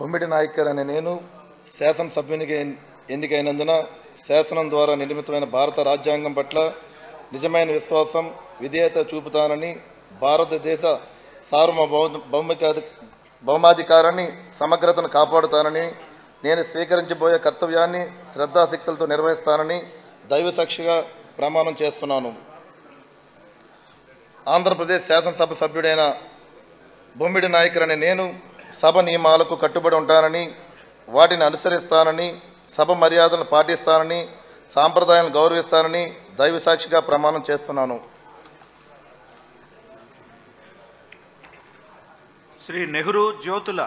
బొమ్మిడి నాయకర్ అనే నేను శాసనసభ్యునిగా ఎన్నికైనందున శాసనం ద్వారా నిర్మితమైన భారత రాజ్యాంగం పట్ల నిజమైన విశ్వాసం, విధేయత చూపుతానని, భారతదేశ భౌమాధికారాన్ని, సమగ్రతను కాపాడుతానని, నేను స్వీకరించబోయే కర్తవ్యాన్ని శ్రద్ధాశక్తులతో నిర్వహిస్తానని దైవసాక్షిగా ప్రమాణం చేస్తున్నాను. ఆంధ్రప్రదేశ్ శాసనసభ సభ్యుడైన బొమ్మిడి నాయకర్ అనే నేను సభ నియమాలకు కట్టుబడి ఉంటానని, వాటిని అనుసరిస్తానని, సభ మర్యాదలను పాటిస్తానని, సాంప్రదాయాలను గౌరవిస్తానని దైవసాక్షిగా ప్రమాణం చేస్తున్నాను. శ్రీ నెహ్రూ జ్యోతుల